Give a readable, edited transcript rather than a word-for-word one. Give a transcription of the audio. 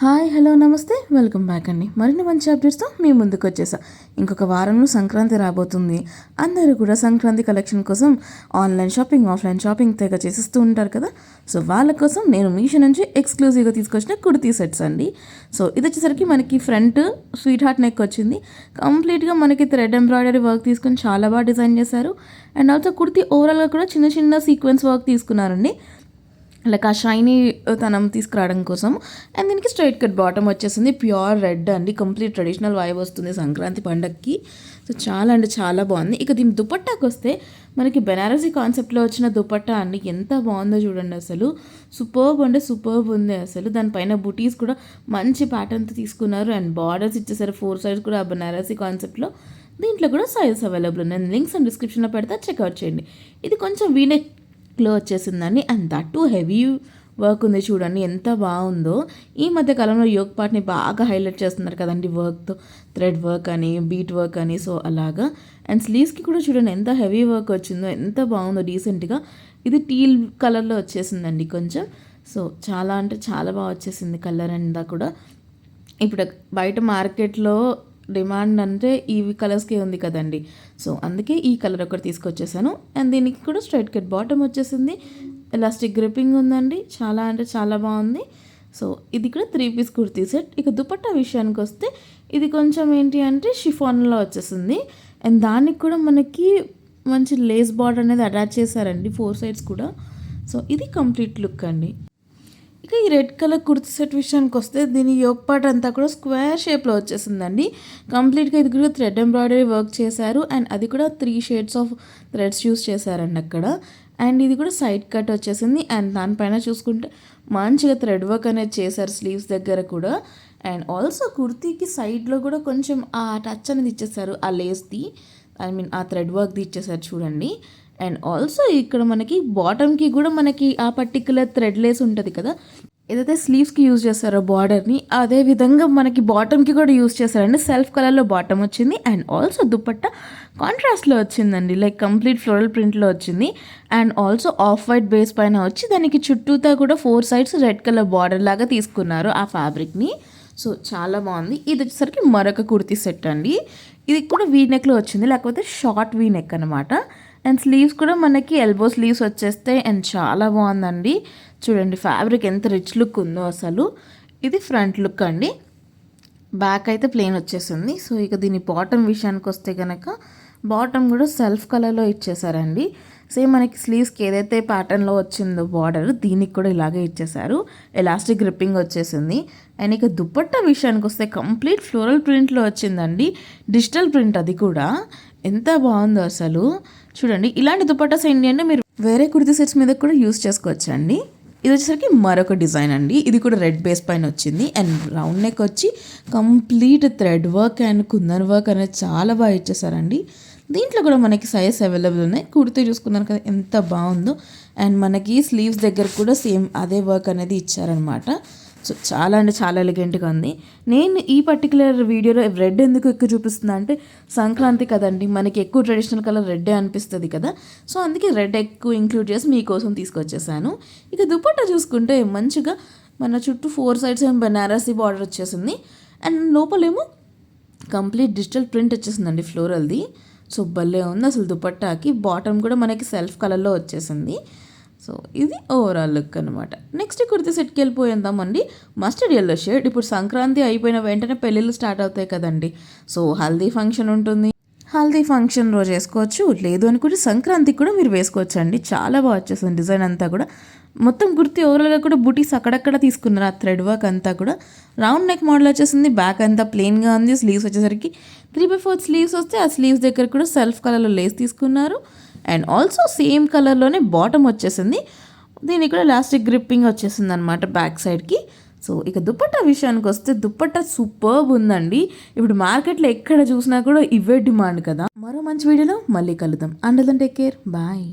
Hi hello నమస్తే welcome back అండి. మరిన్ని మంచి అప్డేట్స్తో మీ ముందుకు వచ్చేసా. ఇంకొక వారంలో సంక్రాంతి రాబోతుంది. అందరూ కూడా సంక్రాంతి కలెక్షన్ కోసం ఆన్లైన్ షాపింగ్ ఆఫ్లైన్ షాపింగ్ తెగ చేసిస్తూ ఉంటారు కదా. సో వాళ్ళ కోసం నేను మీషో నుంచి ఎక్స్క్లూజివ్గా తీసుకొచ్చిన కుర్తీ సెట్స్ అండి. సో ఇది వచ్చేసరికి మనకి ఫ్రంట్ స్వీట్ హార్ట్ నెక్ వచ్చింది. కంప్లీట్గా మనకి థ్రెడ్ ఎంబ్రాయిడరీ వర్క్ తీసుకొని చాలా బాగా డిజైన్ చేశారు. అండ్ ఆల్సో కుర్తీ ఓవరాల్గా కూడా చిన్న చిన్న సీక్వెన్స్ వర్క్ తీసుకున్నారండి, లైక్ ఆ షైనీ తనం తీసుకురావడం కోసం. అండ్ దీనికి స్ట్రైట్ కట్ బాటమ్ వచ్చేసింది, ప్యూర్ రెడ్ అండి. కంప్లీట్ ట్రెడిషనల్ వైబ్ వస్తుంది సంక్రాంతి పండగకి. సో చాలా అంటే చాలా బాగుంది. ఇక దీని దుపట్టాకి వస్తే మనకి బెనారసీ కాన్సెప్ట్లో వచ్చిన దుపట్టా అండి. ఎంత బాగుందో చూడండి, అసలు సూపర్బ్ అంటే సూపర్బ్ ఉంది అసలు. దానిపైన బుటీస్ కూడా మంచి ప్యాటర్న్తో తీసుకున్నారు అండ్ బార్డర్స్ ఇచ్చేసారు 4 sides కూడా ఆ బెనారసీ కాన్సెప్ట్లో. దీంట్లో కూడా సైజెస్ అవైలబుల్ ఉన్నాయి, లింక్స్ అండ్ డిస్క్రిప్షన్లో పెడతా, చెక్అవుట్ చేయండి. ఇది కొంచెం వీనెక్లో వచ్చేసిందండి and that to heavy work ఉంది చూడండి, ఎంత బాగుందో. ఈ మధ్య కాలంలో యోగ్ పార్ట్ని బాగా హైలైట్ చేస్తున్నారు కదండి వర్క్తో, థ్రెడ్ వర్క్ అని బీట్ వర్క్ అని. సో అలాగా. అండ్ స్లీవ్స్కి కూడా చూడండి ఎంత హెవీ వర్క్ వచ్చిందో, ఎంత బాగుందో డీసెంట్గా. ఇది టీల్ కలర్లో వచ్చేసిందండి కొంచెం. సో చాలా అంటే చాలా బాగా వచ్చేసింది కలర్ అంతా కూడా. ఇప్పుడు బయట మార్కెట్లో డిమాండ్ అంటే ఈ కలర్స్కే ఉంది కదండి. సో అందుకే ఈ కలర్ ఒకటి తీసుకొచ్చేసాను. అండ్ దీనికి కూడా స్ట్రైట్ కట్ బాటమ్ వచ్చేసింది, ఎలాస్టిక్ గ్రిప్పింగ్ ఉందండి. చాలా అంటే చాలా బాగుంది. సో ఇది కూడా 3 piece కుర్తీ సెట్. ఇక దుపట్టా విషయానికి వస్తే ఇది కొంచెం ఏంటి అంటే షిఫాన్లో వచ్చేసింది అండ్ దానికి కూడా మనకి మంచి లేస్ బార్డర్ అనేది అటాచ్ చేశారండి 4 sides కూడా. సో ఇది కంప్లీట్ లుక్ అండి. ఇక ఈ రెడ్ కలర్ కుర్తీ సెట్ విషయానికి వస్తే దీని యోక్ పార్ట్ అంతా కూడా స్క్వేర్ షేప్లో వచ్చేసిందండి. కంప్లీట్గా ఇది కూడా థ్రెడ్ ఎంబ్రాయిడరీ వర్క్ చేశారు అండ్ అది కూడా 3 shades ఆఫ్ థ్రెడ్స్ యూస్ చేశారండి అక్కడ. అండ్ ఇది కూడా సైడ్ కట్ వచ్చేసింది అండ్ దానిపైన చూసుకుంటే మంచిగా థ్రెడ్ వర్క్ అనేది చేశారు స్లీవ్స్ దగ్గర కూడా. అండ్ ఆల్సో కుర్తీకి సైడ్లో కూడా కొంచెం ఆ టచ్ అనేది ఇచ్చేసారు, ఆ లేస్ది ఆ థ్రెడ్ వర్క్ది ఇచ్చేసారు చూడండి. అండ్ ఆల్సో ఇక్కడ మనకి బాటమ్కి కూడా మనకి ఆ పర్టికులర్ థ్రెడ్ లేస్ ఉంటుంది కదా, ఏదైతే స్లీవ్స్కి యూజ్ చేస్తారో బార్డర్ని, అదే విధంగా మనకి బాటమ్కి కూడా యూజ్ చేస్తారండి. సెల్ఫ్ కలర్లో బాటమ్ వచ్చింది అండ్ ఆల్సో దుపట్టా కాంట్రాస్ట్లో వచ్చిందండి, లైక్ కంప్లీట్ ఫ్లోరల్ ప్రింట్లో వచ్చింది. And also off white base పైన వచ్చి దానికి చుట్టూతా కూడా 4 sides రెడ్ కలర్ బార్డర్ లాగా తీసుకున్నారు ఆ ఫ్యాబ్రిక్ని. సో చాలా బాగుంది. ఇది వచ్చేసరికి మరొక కుర్తీ సెట్ అండి. ఇది కూడా వీ నెక్లో వచ్చింది, లేకపోతే షార్ట్ వీ నెక్ అనమాట. అండ్ స్లీవ్స్ కూడా మనకి ఎల్బో స్లీవ్స్ వచ్చేస్తాయి అండ్ చాలా బాగుందండి. చూడండి ఫ్యాబ్రిక్ ఎంత రిచ్ లుక్ ఉందో అసలు. ఇది ఫ్రంట్ లుక్ అండి. బ్యాక్ అయితే ప్లెయిన్ వచ్చేసింది. సో ఇక దీని బాటమ్ విషయానికి వస్తే కనుక బాటమ్ కూడా సెల్ఫ్ కలర్లో ఇచ్చేసారండి. సేమ్ మనకి స్లీవ్స్కి ఏదైతే ప్యాటర్న్లో వచ్చిందో బార్డర్, దీనికి కూడా ఇలాగే ఇచ్చేసారు. ఎలాస్టిక్ గ్రిప్పింగ్ వచ్చేసింది. అండ్ ఇక దుపట్టా విషయానికి వస్తే కంప్లీట్ ఫ్లోరల్ ప్రింట్లో వచ్చిందండి, డిజిటల్ ప్రింట్ అది కూడా. ఎంత బాగుందో అసలు. చూడండి ఇలాంటి దుపట్టాస్ ఏంటి అంటే మీరు వేరే కుర్తీ సెట్స్ మీద కూడా యూస్ చేసుకోవచ్చండి. ఇది వచ్చేసరికి మరొక డిజైన్ అండి. ఇది కూడా రెడ్ బేస్ పైన వచ్చింది అండ్ రౌండ్ నెక్ వచ్చి complete thread work and kundan work అనేది చాలా బాగా ఇచ్చేసారండి. దీంట్లో కూడా మనకి సైజ్ అవైలబుల్ ఉన్నాయి. కుర్తీ చూసుకున్నారు కదా ఎంత బాగుందో. అండ్ మనకి స్లీవ్స్ దగ్గర కూడా సేమ్ అదే వర్క్ అనేది ఇచ్చారనమాట. సో చాలా అంటే చాలా ఎలిగెంట్గా ఉంది. నేను ఈ పర్టికులర్ వీడియోలో రెడ్ ఎందుకు ఎక్కువ చూపిస్తున్నా అంటే సంక్రాంతి కదండి, మనకి ఎక్కువ ట్రెడిషనల్ కలర్ రెడ్డే అనిపిస్తుంది కదా. సో అందుకే రెడ్ ఎక్కువ ఇంక్లూడ్ చేసి మీకోసం తీసుకొచ్చేసాను. ఇక దుపట్టా చూసుకుంటే మంచిగా మన చుట్టూ 4 sides ఏమో బెనారసీ బార్డర్ వచ్చేసింది అండ్ లోపలేమో కంప్లీట్ డిజిటల్ ప్రింట్ వచ్చేసిందండి ఫ్లోరల్ది. సో భలే ఉంది అసలు దుపట్టాకి. బాటమ్ కూడా మనకి సెల్ఫ్ కలర్లో వచ్చేసింది. సో ఇది ఓవరాల్ లుక్ అనమాట. నెక్స్ట్ కుర్తీ సెట్కి వెళ్ళిపోయిందామండి. Mustard yellow shade. ఇప్పుడు సంక్రాంతి అయిపోయిన వెంటనే పెళ్ళిళ్ళు స్టార్ట్ అవుతాయి కదండి. సో హల్దీ ఫంక్షన్ ఉంటుంది, హల్దీ ఫంక్షన్ రోజు వేసుకోవచ్చు, లేదు అనుకుంటే సంక్రాంతికి కూడా మీరు వేసుకోవచ్చు అండి. చాలా బాగా వచ్చేసింది డిజైన్ అంతా కూడా. మొత్తం కుర్తీ ఓవరాల్గా కూడా బుటీస్ అక్కడక్కడ తీసుకున్నారు, ఆ థ్రెడ్ వర్క్ అంతా కూడా. రౌండ్ నెక్ మోడల్ వచ్చేసింది, బ్యాక్ అంతా ప్లెయిన్గా ఉంది. స్లీవ్స్ వచ్చేసరికి 3/4 స్లీవ్స్ వస్తే ఆ స్లీవ్స్ దగ్గర కూడా సెల్ఫ్ కలర్లో లేస్ తీసుకున్నారు. అండ్ ఆల్సో సేమ్ కలర్లోనే బాటమ్ వచ్చేసింది. దీనికి కూడా ఎలాస్టిక్ గ్రిప్పింగ్ వచ్చేసింది అనమాట బ్యాక్ సైడ్కి. సో ఇక దుపట్టా విషయానికి వస్తే దుపట్టా సూపర్బ్ ఉందండి. ఇప్పుడు మార్కెట్లో ఎక్కడ చూసినా కూడా ఇవే డిమాండ్ కదా. మరో మంచి వీడియోలో మళ్ళీ కలుద్దాం. And then take care, bye.